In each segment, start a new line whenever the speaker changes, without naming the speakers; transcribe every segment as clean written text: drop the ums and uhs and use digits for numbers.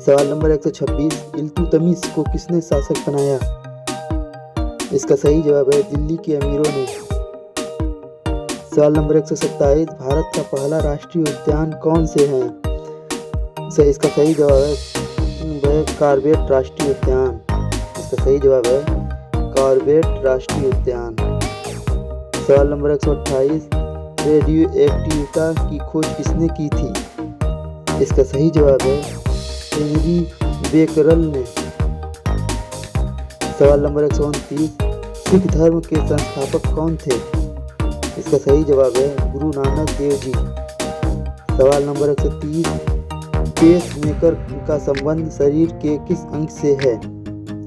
सवाल नंबर 126, इल्तुतमिश को किसने शासक बनाया? इसका सही जवाब है दिल्ली के अमीरों ने। सवाल नंबर 127, भारत का पहला राष्ट्रीय उद्यान कौन से है? इसका सही जवाब है कॉर्बेट राष्ट्रीय उद्यान। इसका सही जवाब है कॉर्बेट राष्ट्रीय उद्यान। सवाल नंबर 128, रेडियो एक्टिविटा की खोज किसने की थी? इसका सही जवाब है हेनरी बेकरल ने। सवाल नंबर 129, सिख धर्म के संस्थापक कौन थे? इसका सही जवाब है गुरु नानक देव जी। सवाल नंबर 130, पेस मेकर का संबंध शरीर के किस अंग से है?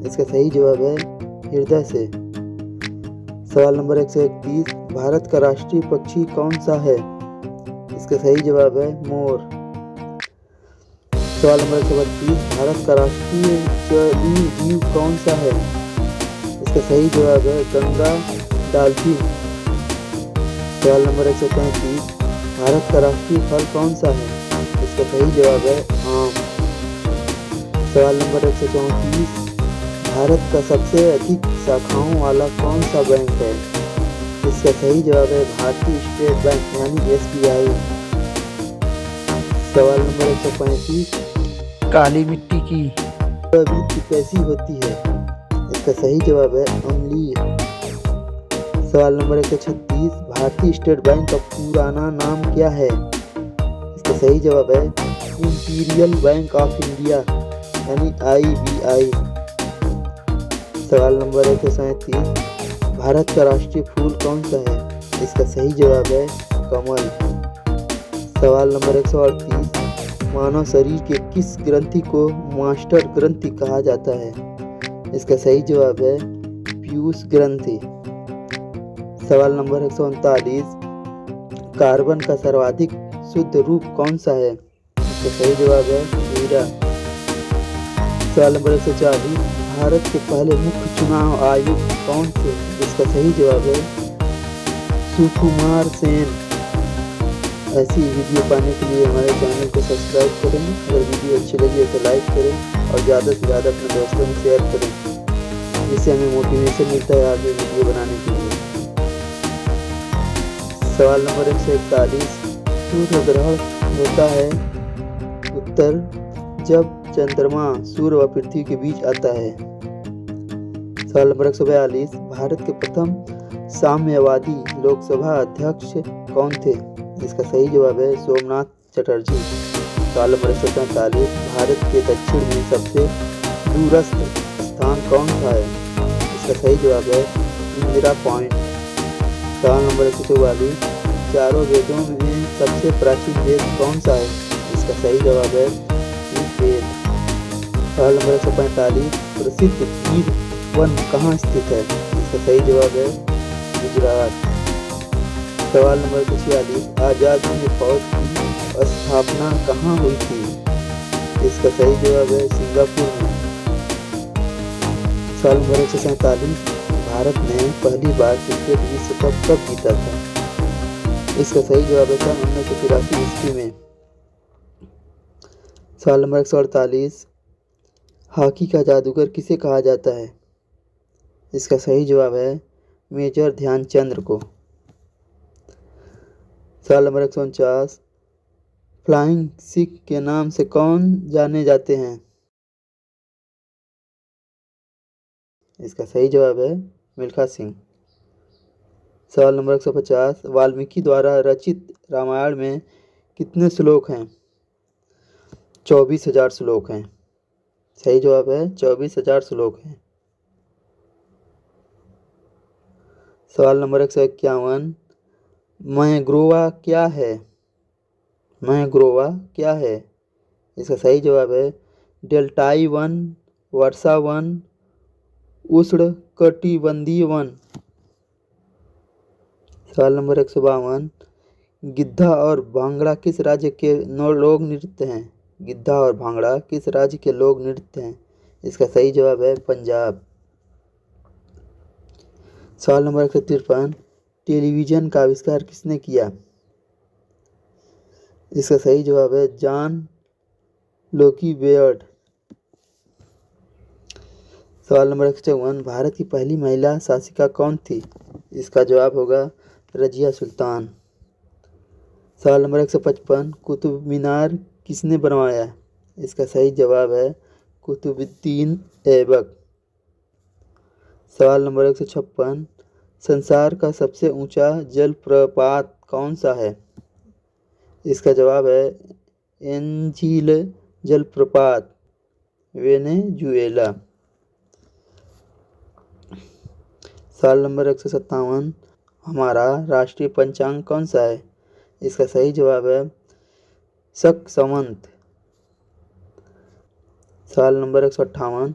इसका सही जवाब है हृदय से। सवाल नंबर 131, भारत का राष्ट्रीय पक्षी कौन सा है? इसका सही जवाब है मोर। सवाल नंबर 132, भारत का राष्ट्रीय जलीय जीव कौन सा है? इसका सही जवाब है गंगा डॉल्फिन। सवाल नंबर 133, भारत का राष्ट्रीय फल कौन सा है? इसका सही जवाब है आम। सवाल नंबर 134, भारत का सबसे अधिक शाखाओं वाला कौन सा बैंक है? इसका सही जवाब है भारतीय स्टेट बैंक यानी SBI। सवाल नंबर 135, काली मिट्टी की प्रवृत्ति कैसी होती है? इसका सही जवाब है अम्लीय। सवाल नंबर 136, भारतीय स्टेट बैंक का पुराना नाम क्या है? इसका सही जवाब है इंपीरियल बैंक ऑफ इंडिया यानी IBI। सवाल नंबर 137, भारत का राष्ट्रीय फूल कौन सा है? इसका सही जवाब है कमल। सवाल नंबर 138, मानव शरीर के किस ग्रंथि को मास्टर ग्रंथि कहा जाता है? इसका सही जवाब है पीयूष ग्रंथि। सवाल नंबर 139, कार्बन का सर्वाधिक शुद्ध रूप कौन सा है? इसका सही जवाब है हीरा। सवाल नंबर 140, भारत के पहले मुख्य चुनाव आयुक्त कौन थे? इसका सही जवाब है सुकुमार सेन। ऐसी वीडियो पाने के लिए हमारे चैनल को सब्सक्राइब करें। अगर वीडियो अच्छी लगी तो लाइक करें और ज़्यादा से ज़्यादा अपने दोस्तों में शेयर करें, जिससे हमें मोटिवेशन मिलता है आगे वीडियो बनाने के लिए। सवाल नंबर 141, सूर्य ग्रहण होता है उत्तर जब चंद्रमा सूर्य व पृथ्वी के बीच आता है। सवाल नंबर 142, भारत के प्रथम साम्यवादी लोकसभा अध्यक्ष कौन थे? इसका सही जवाब है सोमनाथ चटर्जी। सवाल नंबर 143, भारत के दक्षिण में सबसे दूरस्थ स्थान कौन सा है? इसका सही जवाब है इंदिरा पॉइंट। सवाल नंबर 144, चारों वेदों में सबसे प्राचीन वेद कौन सा है? इसका सही जवाब है ऋग्वेद। सवाल नंबर 145, प्रसिद्ध वीर वन कहाँ स्थित है? इसका सही जवाब है गुजरात। सवाल नंबर 146, आजाद हिंद फौज की स्थापना कहाँ हुई थी? इसका सही जवाब है सिंगापुर में। सवाल नंबर 147, भारत ने पहली बार क्रिकेट विश्व कप कब जीता था? इसका सही जवाब है सन 1983 ईस्वी में। सवाल नंबर 148, हॉकी का जादूगर किसे कहा जाता है? इसका सही जवाब है मेजर ध्यानचंद्र को। सवाल नंबर 149, फ्लाइंग सिख के नाम से कौन जाने जाते हैं? इसका सही जवाब है मिल्खा सिंह। सवाल नंबर 150, वाल्मीकि द्वारा रचित रामायण में कितने श्लोक हैं? 24,000 श्लोक हैं। सही जवाब है 24,000 श्लोक हैं। सवाल नंबर 151, मैंग्रोवा क्या है? मैंग्रोवा क्या है? इसका सही जवाब है डेल्टाई वन, वर्षा वन, उष्ण कटिबंधीय वन। सवाल नंबर 152, गिद्धा और भांगड़ा किस राज्य के लोक नृत्य हैं? गिद्धा और भांगड़ा किस राज्य के लोक नृत्य हैं? इसका सही जवाब है पंजाब। सवाल नंबर 153, टेलीविज़न का आविष्कार किसने किया? इसका सही जवाब है जॉन लोकी बेयर्ड। सवाल नंबर 154, भारत की पहली महिला शासिका कौन थी? इसका जवाब होगा रजिया सुल्तान। सवाल नंबर 155, कुतुब मीनार किसने बनवाया? इसका सही जवाब है कुतुबुद्दीन ऐबक। सवाल नंबर 156, संसार का सबसे ऊंचा जलप्रपात कौन सा है? इसका जवाब है एंजील जलप्रपात, वेनेजुएला। सवाल नंबर 157, हमारा राष्ट्रीय पंचांग कौन सा है? इसका सही जवाब है शक संवत। सवाल नंबर 158,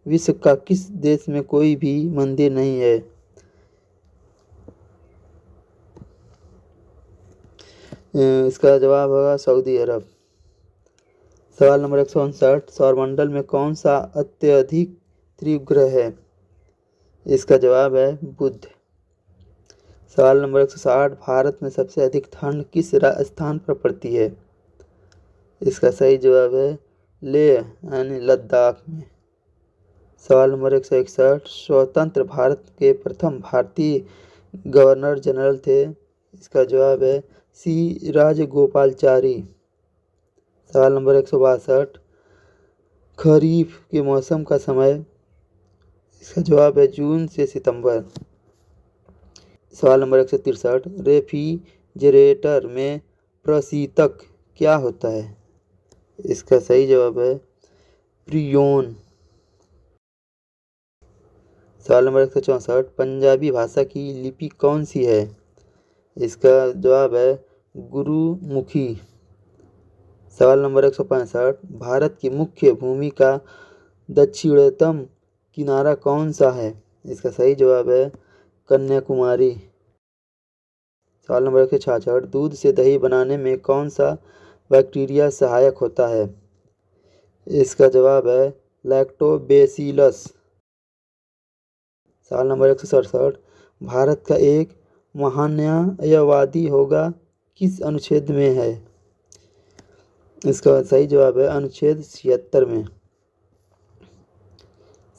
विश्व का किस देश में कोई भी मंदिर नहीं है? इसका जवाब होगा सऊदी अरब। सवाल नंबर 159, सौरमंडल में कौन सा अत्यधिक तीव्र ग्रह है? इसका जवाब है बुध। सवाल नंबर 160, भारत में सबसे अधिक ठंड किस स्थान पर पड़ती है? इसका सही जवाब है लेह यानी लद्दाख में। सवाल नंबर 161, स्वतंत्र भारत के प्रथम भारतीय गवर्नर जनरल थे? इसका जवाब है सी राजगोपालाचारी। सवाल नंबर 162, खरीफ के मौसम का समय? इसका जवाब है जून से सितंबर। सवाल नंबर 163, रेफ्रिजरेटर में प्रशीतक क्या होता है? इसका सही जवाब है फ्रीओन। सवाल नंबर 164, पंजाबी भाषा की लिपि कौन सी है? इसका जवाब है गुरुमुखी। सवाल नंबर 165, भारत की मुख्य भूमि का दक्षिणतम किनारा कौन सा है? इसका सही जवाब है कन्याकुमारी। सवाल नंबर 166, दूध से दही बनाने में कौन सा बैक्टीरिया सहायक होता है? इसका जवाब है लैक्टोबैसिलस। सवाल नंबर 167, भारत का एक महान्यायवादी होगा किस अनुच्छेद में है? इसका सही जवाब है अनुच्छेद 76 में।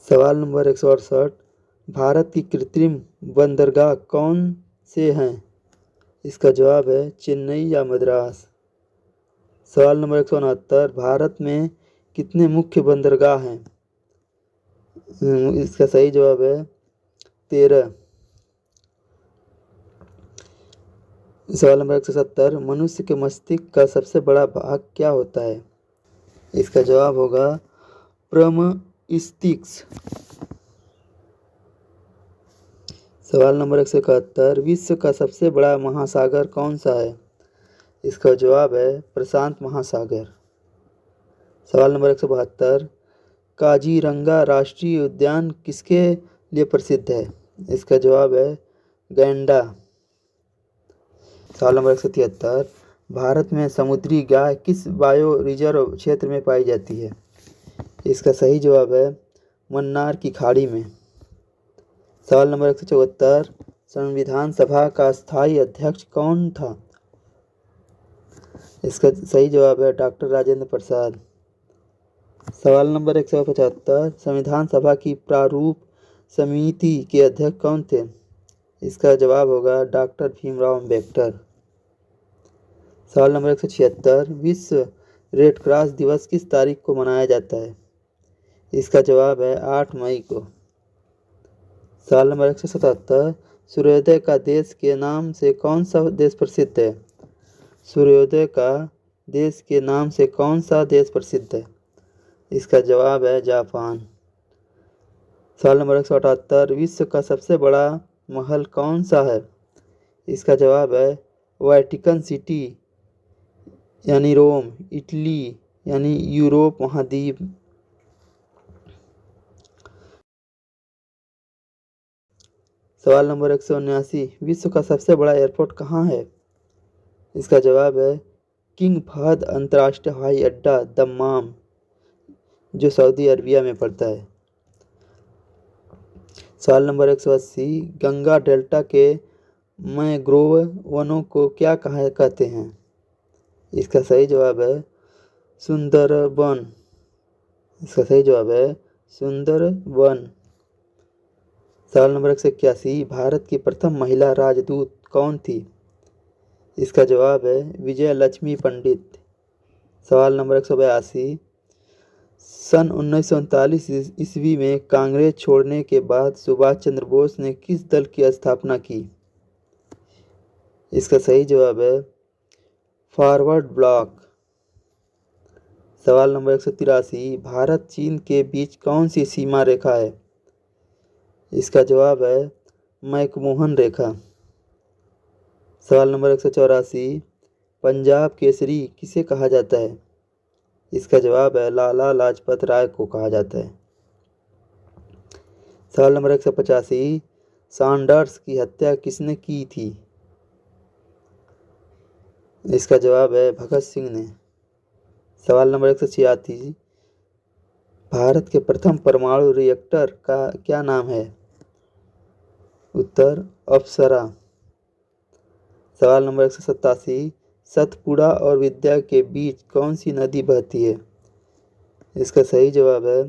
सवाल नंबर 168, भारत की कृत्रिम बंदरगाह कौन से हैं? इसका जवाब है चेन्नई या मद्रास। सवाल नंबर 169, भारत में कितने मुख्य बंदरगाह हैं? इसका सही जवाब है 13। सवाल नंबर 170, मनुष्य के मस्तिष्क का सबसे बड़ा भाग क्या होता है? इसका जवाब होगा प्रमस्तिष्क। सवाल नंबर 171, विश्व का सबसे बड़ा महासागर कौन सा है? इसका जवाब है प्रशांत महासागर। सवाल नंबर 172, काजीरंगा राष्ट्रीय उद्यान किसके लिए प्रसिद्ध है? इसका जवाब है गैंडा। सवाल नंबर 173, भारत में समुद्री गाय किस बायो रिजर्व क्षेत्र में पाई जाती है? इसका सही जवाब है मन्नार की खाड़ी में। सवाल नंबर 174, संविधान सभा का स्थायी अध्यक्ष कौन था? इसका सही जवाब है डॉक्टर राजेंद्र प्रसाद। सवाल नंबर 175, संविधान सभा की प्रारूप समिति के अध्यक्ष कौन थे? इसका जवाब होगा डॉक्टर भीमराव अम्बेडकर। सवाल नंबर 176, विश्व रेड क्रॉस दिवस किस तारीख को मनाया जाता है? इसका जवाब है 8 मई को। सवाल नंबर 177, सूर्योदय का देश के नाम से कौन सा देश प्रसिद्ध है? सूर्योदय का देश के नाम से कौन सा देश प्रसिद्ध है? इसका जवाब है जापान। सवाल नंबर 178, विश्व का सबसे बड़ा महल कौन सा है? इसका जवाब है वेटिकन सिटी यानी रोम, इटली यानी यूरोप महाद्वीप। सवाल नंबर 179, विश्व का सबसे बड़ा एयरपोर्ट कहाँ है? इसका जवाब है किंग फहद अंतर्राष्ट्रीय हवाई अड्डा दम्माम, जो सऊदी अरबिया में पड़ता है। सवाल नंबर 180, गंगा डेल्टा के मैंग्रोव वनों को क्या कहते हैं? इसका सही जवाब है सुंदरबन। इसका सही जवाब है सुंदरबन। सवाल नंबर 181, भारत की प्रथम महिला राजदूत कौन थी? इसका जवाब है विजय लक्ष्मी पंडित। सवाल नंबर 182, सन 1939 ईस्वी में कांग्रेस छोड़ने के बाद सुभाष चंद्र बोस ने किस दल की स्थापना की? इसका सही जवाब है फॉरवर्ड ब्लॉक। सवाल नंबर 183, भारत चीन के बीच कौन सी सीमा रेखा है? इसका जवाब है मैकमोहन रेखा। सवाल नंबर 184, पंजाब केसरी किसे कहा जाता है? इसका जवाब है लाला लाजपत राय को कहा जाता है। सवाल नंबर 185, सैंडर्स की हत्या किसने की थी? इसका जवाब है भगत सिंह ने। सवाल नंबर 186, भारत के प्रथम परमाणु रिएक्टर का क्या नाम है? उत्तर अप्सरा। सवाल नंबर 187, सतपुड़ा और विद्या के बीच कौन सी नदी बहती है? इसका सही जवाब है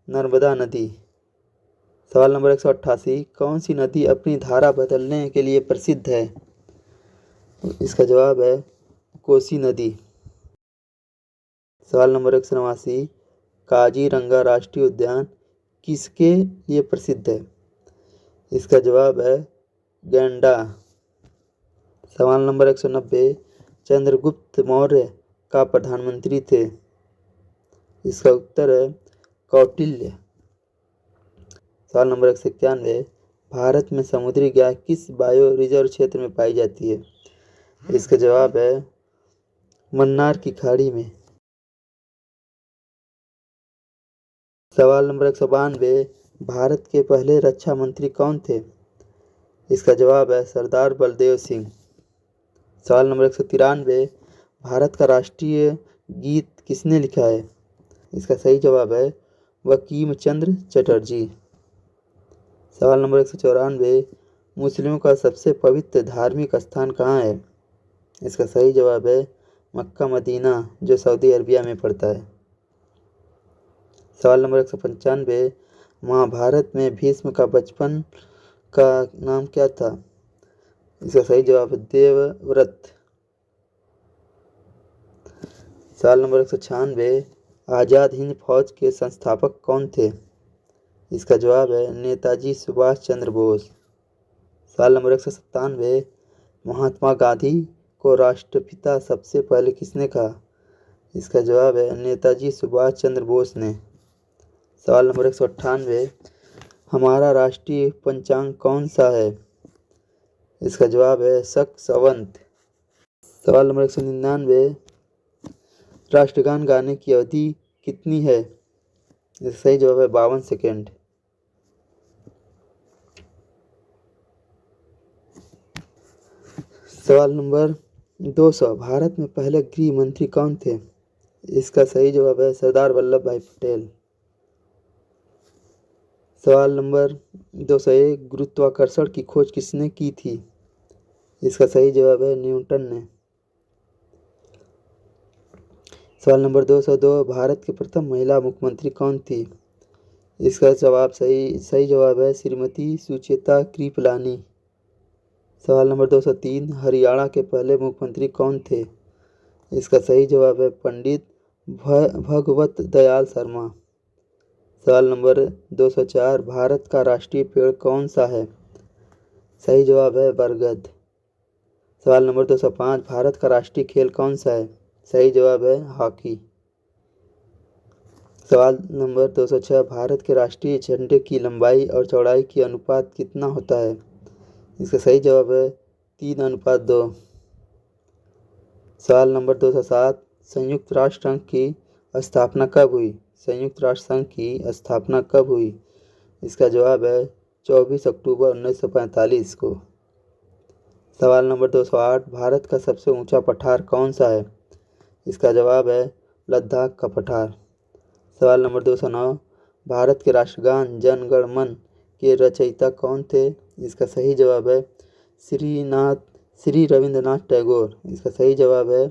नर्मदा नदी। सवाल नंबर 188, कौन सी नदी अपनी धारा बदलने के लिए प्रसिद्ध है? इसका जवाब है कोसी नदी। सवाल नंबर 189, काजीरंगा राष्ट्रीय उद्यान किसके लिए प्रसिद्ध है? इसका जवाब है गैंडा। सवाल नंबर 190, चंद्रगुप्त मौर्य का प्रधानमंत्री थे? इसका उत्तर है कौटिल्य। सवाल नंबर 191, भारत में समुद्री गाय किस बायो रिजर्व क्षेत्र में पाई जाती है? इसका जवाब है मन्नार की खाड़ी में। सवाल नंबर 192, भारत के पहले रक्षा मंत्री कौन थे? इसका जवाब है सरदार बलदेव सिंह। सवाल नंबर 193, भारत का राष्ट्रीय गीत किसने लिखा है? इसका सही जवाब है बंकिम चंद्र चटर्जी। सवाल नंबर 194, मुस्लिमों का सबसे पवित्र धार्मिक स्थान कहाँ है? इसका सही जवाब है मक्का मदीना, जो सऊदी अरबिया में पड़ता है। सवाल नंबर 195, महाभारत में भीष्म का बचपन का नाम क्या था? इसका सही जवाब है देवव्रत। सवाल नंबर 196, आज़ाद हिंद फौज के संस्थापक कौन थे? इसका जवाब है नेताजी सुभाष चंद्र बोस। सवाल नंबर 197, महात्मा गांधी को राष्ट्रपिता सबसे पहले किसने कहा? इसका जवाब है नेताजी सुभाष चंद्र बोस ने। सवाल नंबर 198, हमारा राष्ट्रीय पंचांग कौन सा है? इसका जवाब है शक संवत। सवाल नंबर 199, राष्ट्रगान गाने की अवधि कितनी है? इसका सही जवाब है 52 सेकेंड। सवाल नंबर 200, भारत में पहले गृह मंत्री कौन थे? इसका सही जवाब है सरदार वल्लभ भाई पटेल। सवाल नंबर 201, गुरुत्वाकर्षण की खोज किसने की थी? इसका सही जवाब है न्यूटन ने। सवाल नंबर 202, भारत की प्रथम महिला मुख्यमंत्री कौन थी? इसका सही जवाब है श्रीमती सुचेता कृपलानी। सवाल नंबर 203, हरियाणा के पहले मुख्यमंत्री कौन थे? इसका सही जवाब है पंडित भगवत दयाल शर्मा। सवाल नंबर 204, भारत का राष्ट्रीय पेड़ कौन सा है? सही जवाब है बरगद। सवाल नंबर 205, भारत का राष्ट्रीय खेल कौन सा है? सही जवाब है हॉकी। सवाल नंबर 206, भारत के राष्ट्रीय झंडे की लंबाई और चौड़ाई की अनुपात कितना होता है? इसका सही जवाब है 3:2। सवाल नंबर 207, संयुक्त राष्ट्र संघ की स्थापना कब हुई? संयुक्त राष्ट्र संघ की स्थापना कब हुई? इसका जवाब है 24 अक्टूबर 1945 को। सवाल नंबर 208, भारत का सबसे ऊंचा पठार कौन सा है? इसका जवाब है लद्दाख का पठार। सवाल नंबर 209, भारत के राष्ट्रगान जन गण मन के रचयिता कौन थे? इसका सही जवाब है श्री रविंद्रनाथ टैगोर। इसका सही जवाब है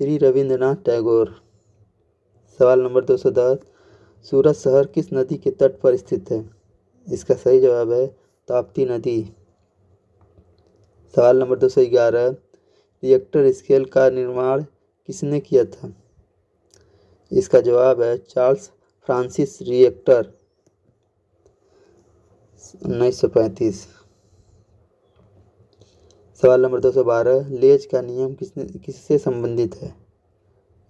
श्री रविंद्रनाथ टैगोर। सवाल नंबर 210, सूरत शहर किस नदी के तट पर स्थित है? इसका सही जवाब है ताप्ती नदी। सवाल नंबर 211, रिएक्टर स्केल का निर्माण किसने किया था? इसका जवाब है चार्ल्स फ्रांसिस रिएक्टर, 1935। सवाल नंबर 212, लेज का नियम किससे संबंधित है?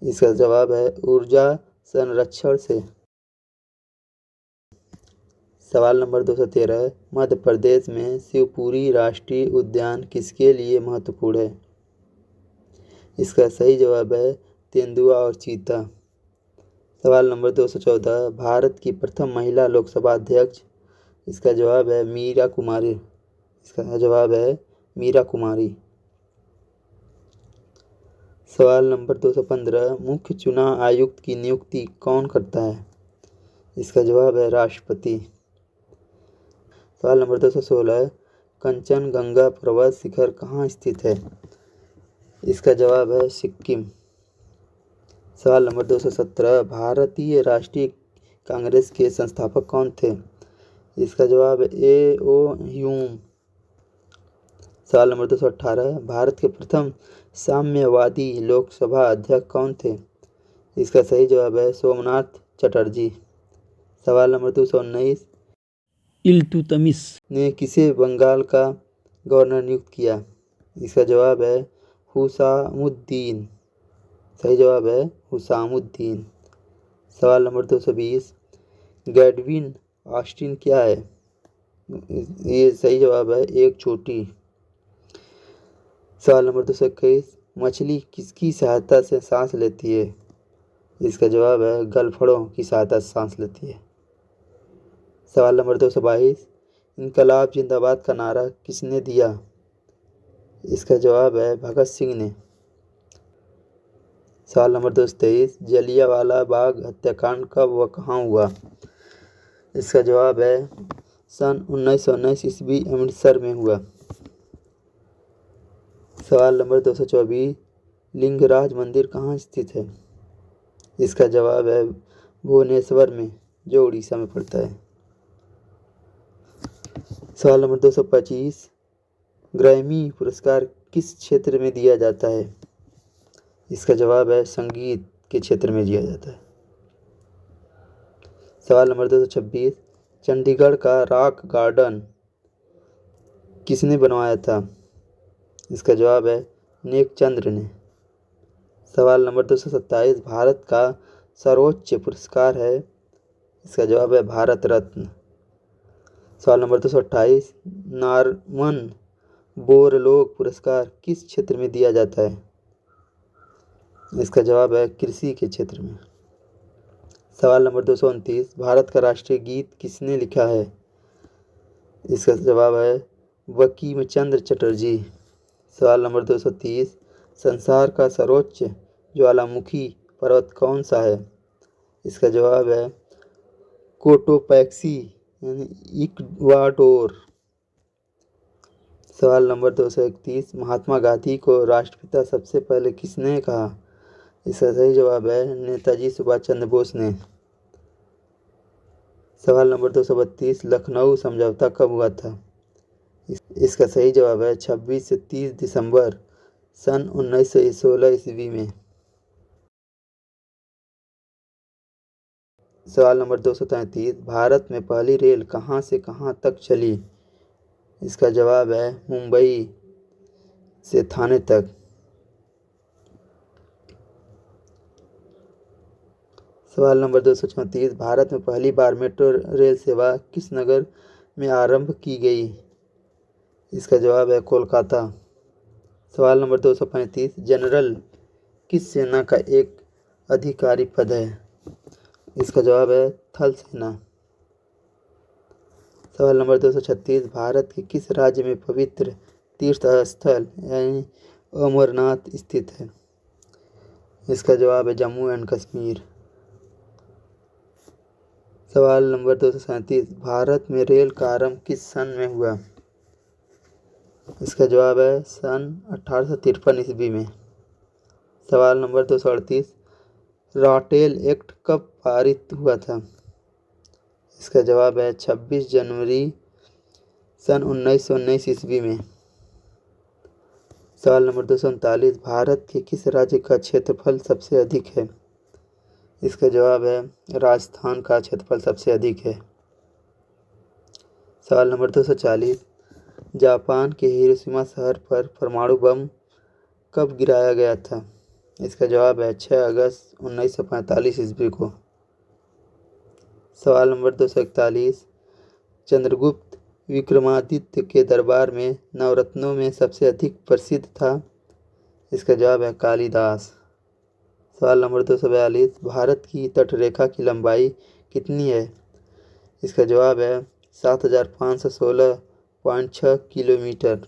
इसका जवाब है ऊर्जा संरक्षण से। सवाल नंबर 213, मध्य प्रदेश में शिवपुरी राष्ट्रीय उद्यान किसके लिए महत्वपूर्ण है? इसका सही जवाब है तेंदुआ और चीता। सवाल नंबर 214, भारत की प्रथम महिला लोकसभा अध्यक्ष? इसका जवाब है मीरा कुमारी। इसका जवाब है मीरा कुमारी। सवाल नंबर 215, मुख्य चुनाव आयुक्त की नियुक्ति कौन करता है? इसका जवाब है राष्ट्रपति। सवाल नंबर 216, कंचनजंगा पर्वत शिखर कहाँ स्थित है? इसका जवाब है सिक्किम। सवाल नंबर 217, भारतीय राष्ट्रीय कांग्रेस के संस्थापक कौन थे? इसका जवाब है ए.ओ. ह्यूम। सवाल नंबर 218, भारत के प्रथम साम्यवादी लोकसभा अध्यक्ष कौन थे? इसका सही जवाब है सोमनाथ चटर्जी। सवाल नंबर 219, इल्तुतमिश ने किसे बंगाल का गवर्नर नियुक्त किया? इसका जवाब है हुसामुद्दीन। सही जवाब है हुसामुद्दीन। सवाल नंबर 220, गैडविन ऑस्टिन क्या है? ये सही जवाब है एक चोटी। सवाल नंबर 221, मछली किसकी सहायता से सांस लेती है? इसका जवाब है गलफड़ों की सहायता से सांस लेती है। सवाल नंबर 222, इनकलाब जिंदाबाद का नारा किसने दिया? इसका जवाब है भगत सिंह ने। सवाल नंबर 223, जलियांवाला बाग हत्याकांड कब व कहाँ हुआ? इसका जवाब है सन 1919 ईस्वी अमृतसर में हुआ। सवाल नंबर 224, लिंगराज मंदिर कहाँ स्थित है? इसका जवाब है भुवनेश्वर में, जो उड़ीसा में पड़ता है। सवाल नंबर 225, ग्रैमी पुरस्कार किस क्षेत्र में दिया जाता है? इसका जवाब है संगीत के क्षेत्र में दिया जाता है। सवाल नंबर 226, चंडीगढ़ का रॉक गार्डन किसने बनवाया था? इसका जवाब है नेकचंद्र ने। सवाल नंबर 227, भारत का सर्वोच्च पुरस्कार है? इसका जवाब है भारत रत्न। सवाल नंबर 228, नॉर्मन बोरलोग पुरस्कार किस क्षेत्र में दिया जाता है? इसका जवाब है कृषि के क्षेत्र में। सवाल नंबर 229, भारत का राष्ट्रीय गीत किसने लिखा है? इसका जवाब है बंकिम चंद्र चटर्जी। सवाल नंबर 230, संसार का सर्वोच्च ज्वालामुखी पर्वत कौन सा है? इसका जवाब है कोटोपैक्सी यानी इक्वाडोर। सवाल नंबर 231, महात्मा गांधी को राष्ट्रपिता सबसे पहले किसने कहा? इसका सही जवाब है नेताजी सुभाष चंद्र बोस ने। सवाल नंबर 232, लखनऊ समझौता कब हुआ था? इसका सही जवाब है 26 से 30 दिसंबर सन 1916 ईस्वी में। सवाल नंबर 233, भारत में पहली रेल कहाँ से कहाँ तक चली? इसका जवाब है मुंबई से थाने तक। सवाल नंबर 234, भारत में पहली बार मेट्रो रेल सेवा किस नगर में आरंभ की गई? इसका जवाब है कोलकाता। सवाल नंबर 235, जनरल किस सेना का एक अधिकारी पद है? इसका जवाब है थल सेना। सवाल नंबर 236, भारत के किस राज्य में पवित्र तीर्थ स्थल यानी अमरनाथ स्थित है? इसका जवाब है जम्मू एंड कश्मीर। सवाल नंबर 237, भारत में रेल का आरंभ किस सन में हुआ? इसका जवाब है सन 1853 ईस्वी में। सवाल नंबर 238, रॉटेल एक्ट कब पारित हुआ था? इसका जवाब है 26 जनवरी सन 1919 ईस्वी में। सवाल नंबर 239, भारत के किस राज्य का क्षेत्रफल सबसे अधिक है? इसका जवाब है राजस्थान का क्षेत्रफल सबसे अधिक है। सवाल नंबर 240, जापान के हिरोशिमा शहर पर परमाणु बम कब गिराया गया था? इसका जवाब है 6 अगस्त 1945 ईस्वी को। सवाल नंबर 241, चंद्रगुप्त विक्रमादित्य के दरबार में नवरत्नों में सबसे अधिक प्रसिद्ध था? इसका जवाब है कालिदास। सवाल नंबर 242, भारत की तटरेखा की लंबाई कितनी है? इसका जवाब है 7516.6 किलोमीटर।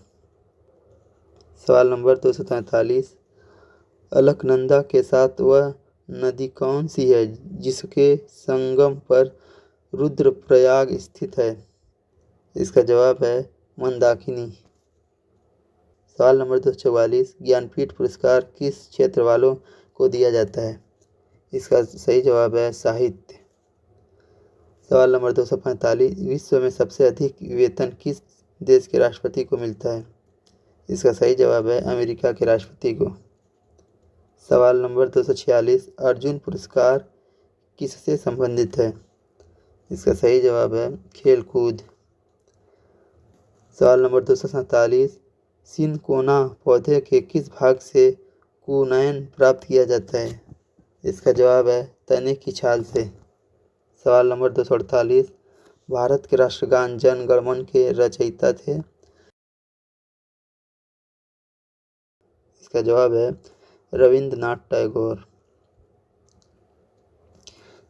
सवाल नंबर 243, अलकनंदा के साथ वह नदी कौन सी है जिसके संगम पर रुद्रप्रयाग स्थित है? इसका जवाब है मंदाकिनी। सवाल नंबर 244, ज्ञानपीठ पुरस्कार किस क्षेत्र वालों को दिया जाता है? इसका सही जवाब है साहित्य। सवाल नंबर 245, विश्व में सबसे अधिक वेतन किस देश के राष्ट्रपति को मिलता है? इसका सही जवाब है अमेरिका के राष्ट्रपति को। सवाल नंबर 246, अर्जुन पुरस्कार किससे संबंधित है? इसका सही जवाब है खेलकूद। सवाल नंबर 247, सिनकोना पौधे के किस भाग से कुनैन प्राप्त किया जाता है? इसका जवाब है तने की छाल से। सवाल नंबर 248, भारत के राष्ट्रगान जन गण मन के रचयिता थे? इसका जवाब है रविंद्रनाथ टैगोर।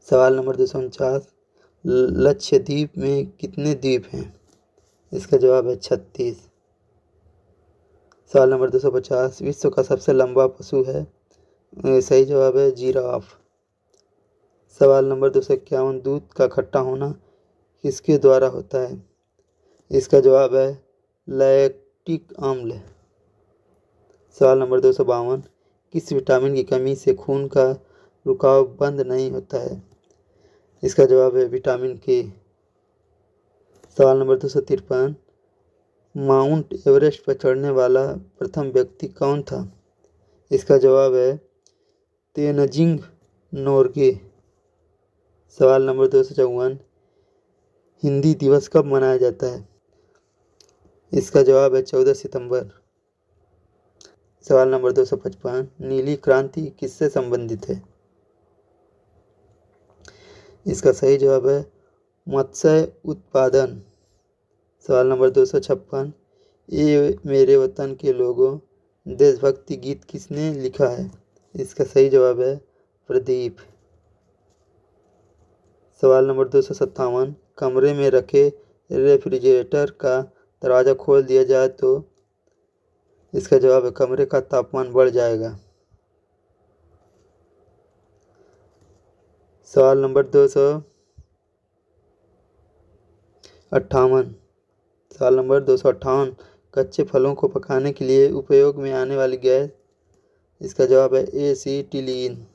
सवाल नंबर 249, लक्षद्वीप में कितने द्वीप हैं? इसका जवाब है 36। सवाल नंबर 250, विश्व का सबसे लंबा पशु है? सही जवाब है जिराफ। सवाल नंबर 251, दूध का खट्टा होना किसके द्वारा होता है? इसका जवाब है लैक्टिक अम्ल। सवाल नंबर 252, किस विटामिन की कमी से खून का रुकाव बंद नहीं होता है? इसका जवाब है विटामिन के। सवाल नंबर 253, माउंट एवरेस्ट पर चढ़ने वाला प्रथम व्यक्ति कौन था? इसका जवाब है तेनजिंग नोर्गे। सवाल नंबर 254, हिंदी दिवस कब मनाया जाता है? इसका जवाब है 14 सितंबर। सवाल नंबर 255, नीली क्रांति किससे संबंधित है? इसका सही जवाब है मत्स्य उत्पादन। सवाल नंबर 256, ये मेरे वतन के लोगों देशभक्ति गीत किसने लिखा है? इसका सही जवाब है प्रदीप। सवाल नंबर 257, कमरे में रखे रेफ्रिजरेटर का दरवाज़ा खोल दिया जाए तो? इसका जवाब है कमरे का तापमान बढ़ जाएगा। सवाल नंबर 258, सवाल नंबर 258, कच्चे फलों को पकाने के लिए उपयोग में आने वाली गैस? इसका जवाब है एसीटिलीन।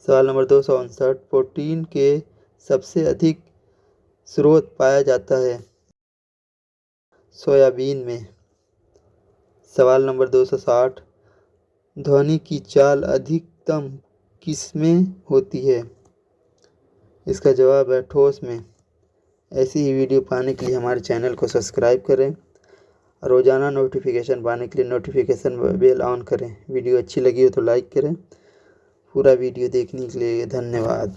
सवाल नंबर 259, प्रोटीन के सबसे अधिक स्रोत पाया जाता है सोयाबीन में? सवाल नंबर 260, ध्वनि की चाल अधिकतम किसमें होती है? इसका जवाब है ठोस में। ऐसी ही वीडियो पाने के लिए हमारे चैनल को सब्सक्राइब करें। रोज़ाना नोटिफिकेशन पाने के लिए नोटिफिकेशन बेल ऑन करें। वीडियो अच्छी लगी हो तो लाइक करें। पूरा वीडियो देखने के लिए धन्यवाद।